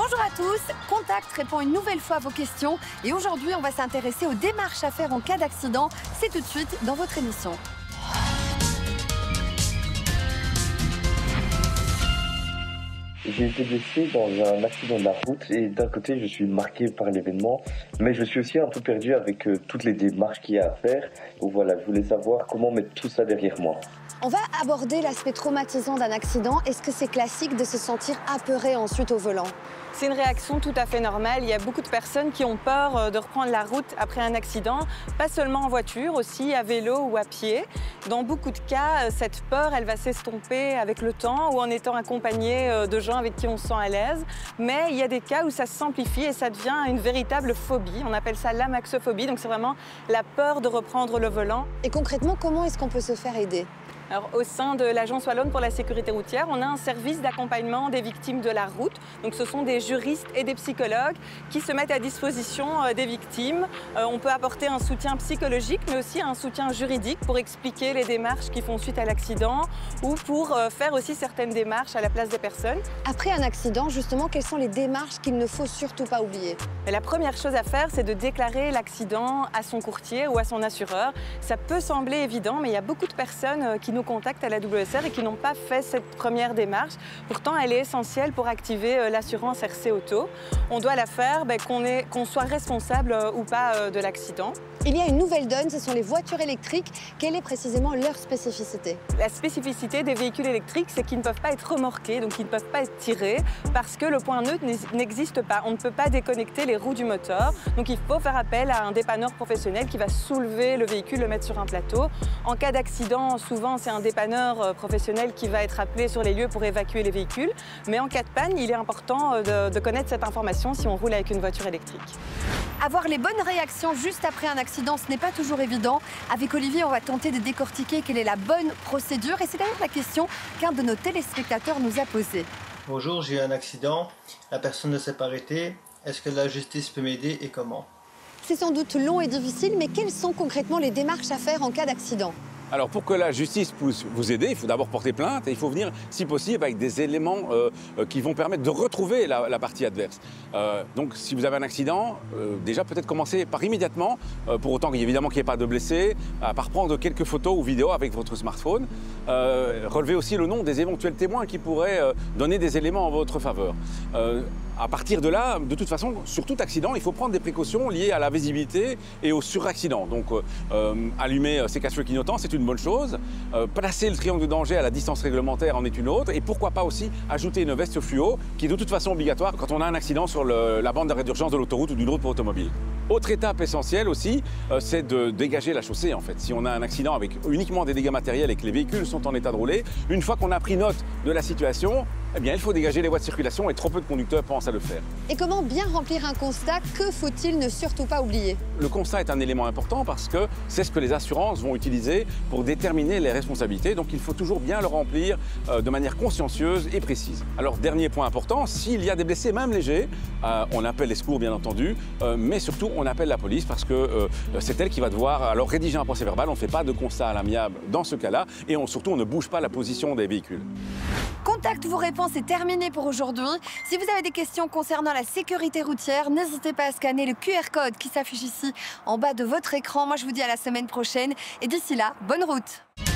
Bonjour à tous, Contact répond une nouvelle fois à vos questions et aujourd'hui on va s'intéresser aux démarches à faire en cas d'accident. C'est tout de suite dans votre émission. J'ai été blessé dans un accident de la route et d'un côté je suis marqué par l'événement, mais je suis aussi un peu perdu avec toutes les démarches qu'il y a à faire. Donc voilà, je voulais savoir comment mettre tout ça derrière moi. On va aborder l'aspect traumatisant d'un accident. Est-ce que c'est classique de se sentir apeuré ensuite au volant? C'est une réaction tout à fait normale. Il y a beaucoup de personnes qui ont peur de reprendre la route après un accident, pas seulement en voiture, aussi à vélo ou à pied. Dans beaucoup de cas, cette peur, elle va s'estomper avec le temps ou en étant accompagnée de gens avec qui on se sent à l'aise. Mais il y a des cas où ça s'amplifie et ça devient une véritable phobie. On appelle ça l'amaxophobie, donc c'est vraiment la peur de reprendre le volant. Et concrètement, comment est-ce qu'on peut se faire aider? Alors, au sein de l'Agence wallonne pour la sécurité routière, on a un service d'accompagnement des victimes de la route. Donc, ce sont des juristes et des psychologues qui se mettent à disposition des victimes. On peut apporter un soutien psychologique, mais aussi un soutien juridique pour expliquer les démarches qui font suite à l'accident ou pour faire aussi certaines démarches à la place des personnes. Après un accident, justement, quelles sont les démarches qu'il ne faut surtout pas oublier? Et la première chose à faire, c'est de déclarer l'accident à son courtier ou à son assureur. Ça peut sembler évident, mais il y a beaucoup de personnes qui nous contactent à la WSR et qui n'ont pas fait cette première démarche. Pourtant, elle est essentielle pour activer l'assurance RC Auto. On doit la faire qu'on soit responsable ou pas de l'accident. Il y a une nouvelle donne, ce sont les voitures électriques. Quelle est précisément leur spécificité? La spécificité des véhicules électriques, c'est qu'ils ne peuvent pas être remorqués, donc ils ne peuvent pas être tirés, parce que le point neutre n'existe pas. On ne peut pas déconnecter les roues du moteur. Donc il faut faire appel à un dépanneur professionnel qui va soulever le véhicule, le mettre sur un plateau. En cas d'accident, souvent c'est un dépanneur professionnel qui va être appelé sur les lieux pour évacuer les véhicules. Mais en cas de panne, il est important de connaître cette information si on roule avec une voiture électrique. Avoir les bonnes réactions juste après un accident, ce n'est pas toujours évident. Avec Olivier, on va tenter de décortiquer quelle est la bonne procédure. Et c'est d'ailleurs la question qu'un de nos téléspectateurs nous a posée. Bonjour, j'ai eu un accident. La personne ne s'est pas arrêtée. Est-ce que la justice peut m'aider et comment? C'est sans doute long et difficile, mais quelles sont concrètement les démarches à faire en cas d'accident? Alors pour que la justice puisse vous aider, il faut d'abord porter plainte et il faut venir, si possible, avec des éléments qui vont permettre de retrouver la partie adverse. Donc si vous avez un accident, déjà peut-être commencer par immédiatement, pour autant évidemment qu'il n'y ait pas de blessés, par prendre quelques photos ou vidéos avec votre smartphone. Relever aussi le nom des éventuels témoins qui pourraient donner des éléments en votre faveur. À partir de là, de toute façon, sur tout accident, il faut prendre des précautions liées à la visibilité et au suraccident. Donc, allumer ses cache-feux clignotants, c'est une bonne chose. Placer le triangle de danger à la distance réglementaire en est une autre. Et pourquoi pas aussi ajouter une veste fluo, qui est de toute façon obligatoire quand on a un accident sur la bande d'arrêt d'urgence de l'autoroute ou d'une route pour automobile. Autre étape essentielle aussi, c'est de dégager la chaussée en fait. Si on a un accident avec uniquement des dégâts matériels et que les véhicules sont en état de rouler, une fois qu'on a pris note de la situation, eh bien, il faut dégager les voies de circulation et trop peu de conducteurs pensent à le faire. Et comment bien remplir un constat? Que faut-il ne surtout pas oublier? Le constat est un élément important parce que c'est ce que les assurances vont utiliser pour déterminer les responsabilités. Donc, il faut toujours bien le remplir de manière consciencieuse et précise. Alors, dernier point important, s'il y a des blessés, même légers, on appelle les secours, bien entendu, mais surtout, on appelle la police parce que c'est elle qui va devoir alors rédiger un procès-verbal. On ne fait pas de constat à l'amiable dans ce cas-là et surtout, on ne bouge pas la position des véhicules. Contact vos réponses est terminé pour aujourd'hui. Si vous avez des questions concernant la sécurité routière, n'hésitez pas à scanner le QR code qui s'affiche ici en bas de votre écran. Moi, je vous dis à la semaine prochaine et d'ici là, bonne route!